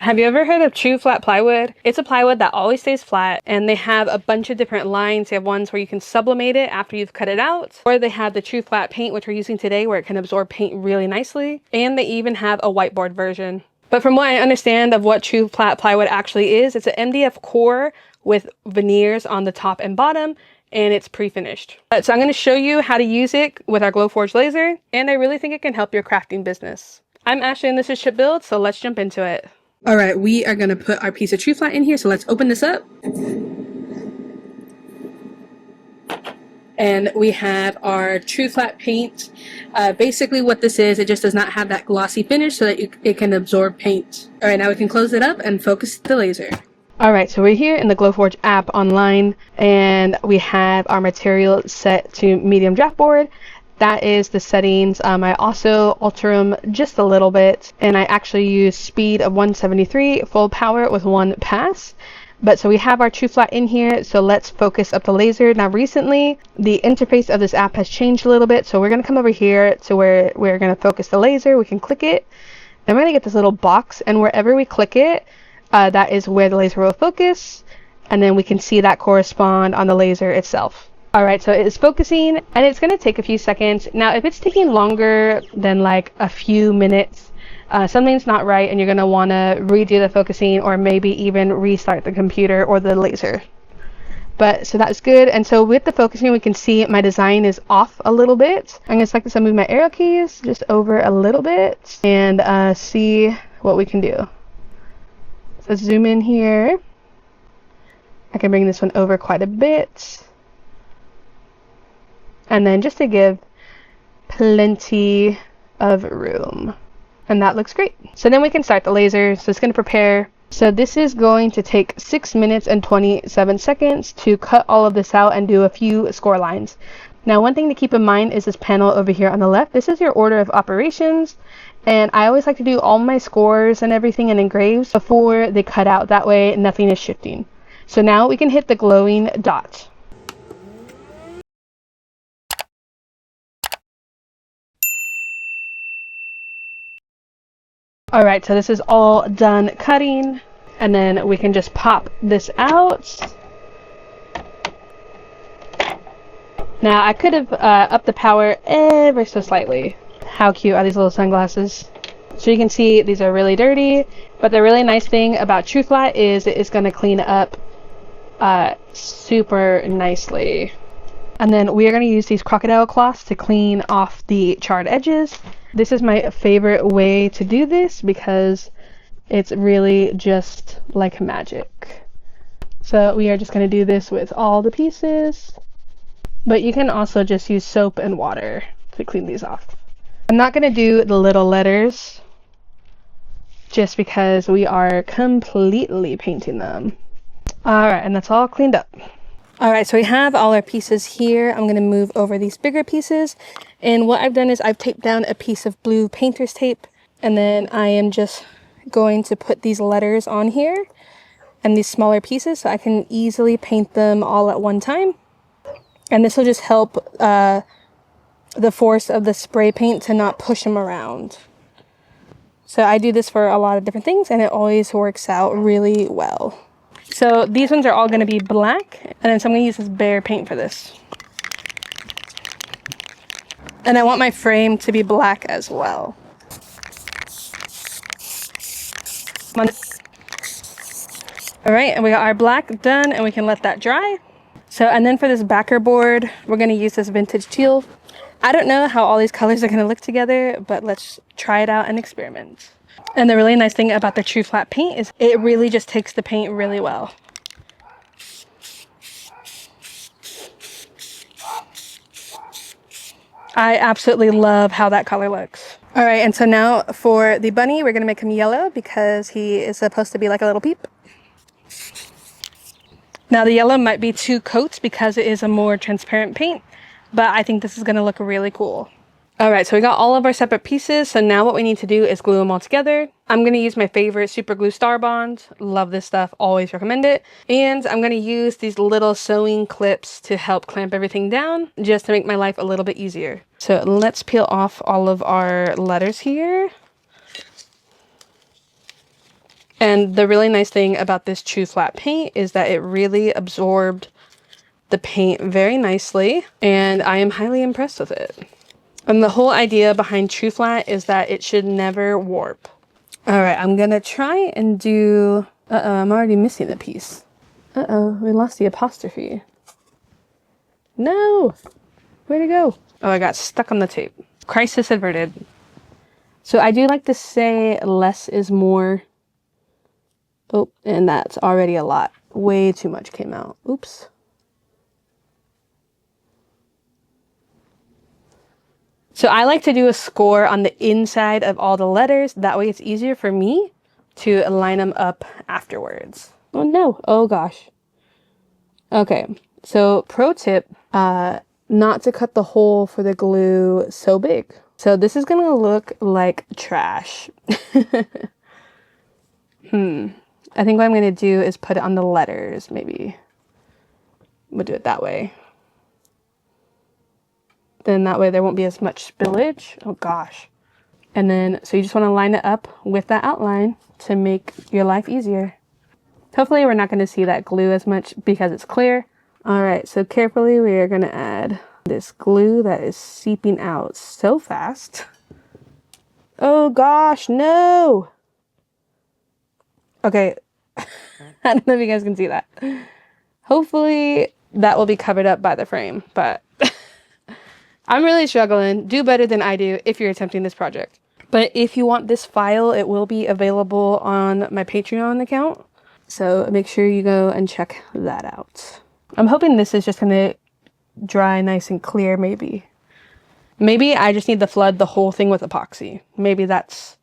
Have you ever heard of TruFlat Plywood? It's a plywood that always stays flat, and they have a bunch of different lines. They have ones where you can sublimate it after you've cut it out, or they have the TruFlat Paint, which we're using today, where it can absorb paint really nicely, and they even have a whiteboard version. But from what I understand of what TruFlat Plywood actually is, it's an MDF core with veneers on the top and bottom, and it's pre-finished. So I'm going to show you how to use it with our Glowforge laser, and I really think it can help your crafting business. I'm Ashley and this is Ship Build, so let's jump into it. All right, we are going to put our piece of TruFlat in here, so let's open this up. And we have our TruFlat Paint. Basically what this is, it just does not have that glossy finish so that it can absorb paint. All right, now we can close it up and focus the laser. All right, so we're here in the Glowforge app online, and we have our material set to medium draft board. That is the settings. I also alter them just a little bit, and I actually use speed of 173, full power with one pass. But so we have our TruFlat in here, so let's focus up the laser. Now recently, the interface of this app has changed a little bit, so we're gonna come over here to where we're gonna focus the laser. We can click it, and we're gonna get this little box, and wherever we click it, that is where the laser will focus, and then we can see that correspond on the laser itself. All right, so it's focusing, and it's going to take a few seconds. Now, if it's taking longer than like a few minutes, something's not right, and you're going to want to redo the focusing or maybe even restart the computer or the laser. But so that's good. And so with the focusing, we can see my design is off a little bit. I'm going to select this and move my arrow keys just over a little bit and see what we can do. So zoom in here. I can bring this one over quite a bit. And then just to give plenty of room. And that looks great. So then we can start the laser. So it's going to prepare. So this is going to take 6 minutes and 27 seconds to cut all of this out and do a few score lines. Now, one thing to keep in mind is this panel over here on the left. This is your order of operations. And I always like to do all my scores and everything and engraves before they cut out. That way nothing is shifting. So now we can hit the glowing dot. All right, so this is all done cutting, and then we can just pop this out. Now, I could have upped the power ever so slightly. How cute are these little sunglasses? So you can see these are really dirty, but the really nice thing about TruFlat is it is going to clean up super nicely. And then we are going to use these crocodile cloths to clean off the charred edges. This is my favorite way to do this because it's really just like magic. So we are just going to do this with all the pieces. But you can also just use soap and water to clean these off. I'm not going to do the little letters just because we are completely painting them. Alright, and that's all cleaned up. Alright, so we have all our pieces here. I'm going to move over these bigger pieces. And what I've done is I've taped down a piece of blue painter's tape. And then I am just going to put these letters on here and these smaller pieces so I can easily paint them all at one time. And this will just help the force of the spray paint to not push them around. So I do this for a lot of different things and it always works out really well. So these ones are all going to be black, and then so I'm going to use this bare paint for this. And I want my frame to be black as well. Alright, and we got our black done, and we can let that dry. So, and then for this backer board, we're going to use this vintage teal. I don't know how all these colors are going to look together, but let's try it out and experiment. And the really nice thing about the TruFlat paint is it really just takes the paint really well. I absolutely love how that color looks. All right, and so now for the bunny, we're gonna make him yellow because he is supposed to be like a little peep. Now the yellow might be 2 coats because it is a more transparent paint, but I think this is gonna look really cool. All right, so we got all of our separate pieces. So now what we need to do is glue them all together. I'm going to use my favorite super glue Star Bond. Love this stuff, always recommend it. And I'm going to use these little sewing clips to help clamp everything down, just to make my life a little bit easier. So let's peel off all of our letters here. And the really nice thing about this TruFlat paint is that it really absorbed the paint very nicely, and I am highly impressed with it. And the whole idea behind TruFlat is that it should never warp. All right, I'm gonna try and do, I'm already missing a piece. We lost the apostrophe. No, where'd it go? Oh, I got stuck on the tape. Crisis averted. So I do like to say less is more. Oh, and that's already a lot. Way too much came out. Oops. So I like to do a score on the inside of all the letters. That way it's easier for me to line them up afterwards. Oh no. Oh gosh. Okay. So pro tip, not to cut the hole for the glue so big. So this is gonna look like trash. I think what I'm gonna do is put it on the letters, maybe. We'll do it that way. Then that way there won't be as much spillage. Oh gosh. And then, so you just wanna line it up with that outline to make your life easier. Hopefully we're not gonna see that glue as much because it's clear. All right, so carefully we are gonna add this glue that is seeping out so fast. Oh gosh, no! Okay, I don't know if you guys can see that. Hopefully that will be covered up by the frame, but I'm really struggling. Do better than I do if you're attempting this project. But if you want this file, it will be available on my Patreon account. So make sure you go and check that out. I'm hoping this is just gonna dry nice and clear, maybe. Maybe I just need to flood the whole thing with epoxy. Maybe that's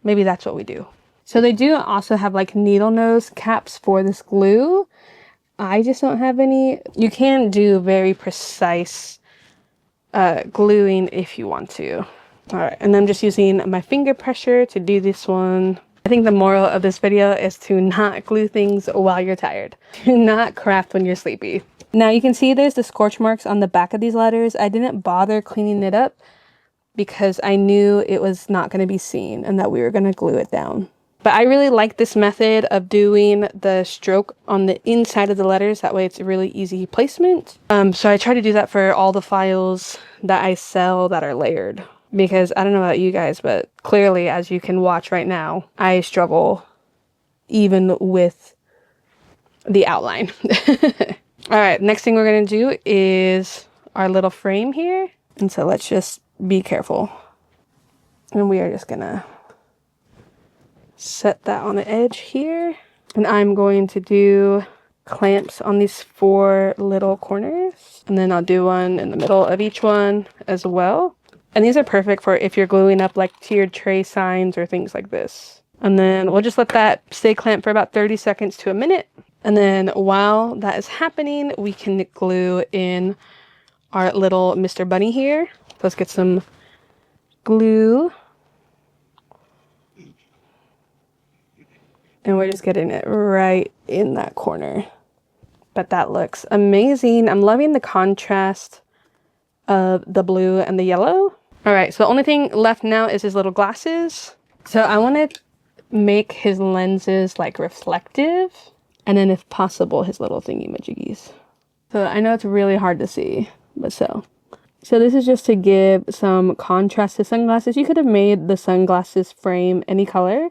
what we do. So they do also have like needle nose caps for this glue. I just don't have any. You can do very precise gluing if you want to. All right, and I'm just using my finger pressure to do this one. I think the moral of this video is to not glue things while you're tired. Do not craft when you're sleepy. Now you can see there's the scorch marks on the back of these letters. I didn't bother cleaning it up because I knew it was not going to be seen and that we were going to glue it down. But I really like this method of doing the stroke on the inside of the letters. That way it's a really easy placement. So I try to do that for all the files that I sell that are layered. Because I don't know about you guys, but clearly, as you can watch right now, I struggle even with the outline. All right, next thing we're going to do is our little frame here. And so let's just be careful. And we are just going to set that on the edge here. And I'm going to do clamps on these 4 little corners. And then I'll do one in the middle of each one as well. And these are perfect for if you're gluing up like tiered tray signs or things like this. And then we'll just let that stay clamped for about 30 seconds to a minute. And then while that is happening, we can glue in our little Mr. Bunny here. Let's get some glue. And we're just getting it right in that corner. But that looks amazing. I'm loving the contrast of the blue and the yellow. All right, so the only thing left now is his little glasses. So I want to make his lenses like reflective, and then if possible, his little thingy-majiggies. So I know it's really hard to see, but so this is just to give some contrast to sunglasses. You could have made the sunglasses frame any color.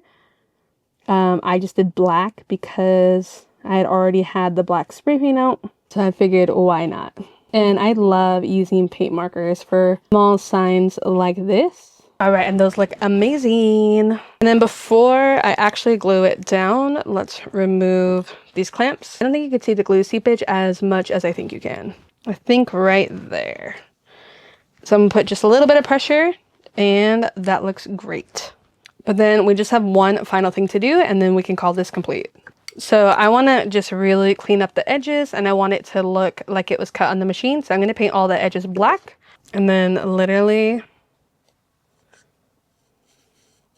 I just did black because I had already had the black spray paint out, so I figured why not. And I love using paint markers for small signs like this. All right, and those look amazing. And then before I actually glue it down, let's remove these clamps. I don't think you can see the glue seepage as much as I think you can. I think right there. So I'm gonna put just a little bit of pressure, and that looks great. But then we just have one final thing to do, and then we can call this complete. So I want to just really clean up the edges, and I want it to look like it was cut on the machine. So I'm going to paint all the edges black, and then literally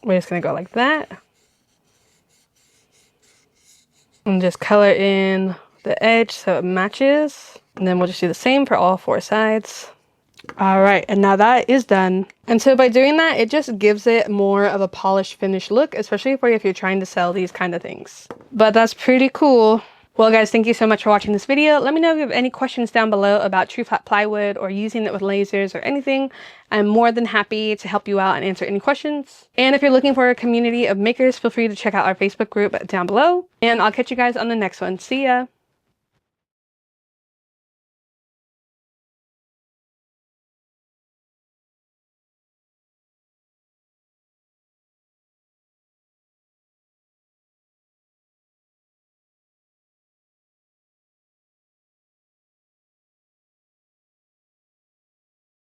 we're just going to go like that. And just color in the edge so it matches. And then we'll just do the same for all 4 sides. All right, and now that is done. And so by doing that, it just gives it more of a polished finished look, especially for if you're trying to sell these kind of things. But that's pretty cool. Well guys, thank you so much for watching this video. Let me know if you have any questions down below about TruFlat Plywood or using it with lasers or anything. I'm more than happy to help you out and answer any questions. And if you're looking for a community of makers, feel free to check out our Facebook group down below. And I'll catch you guys on the next one. See ya!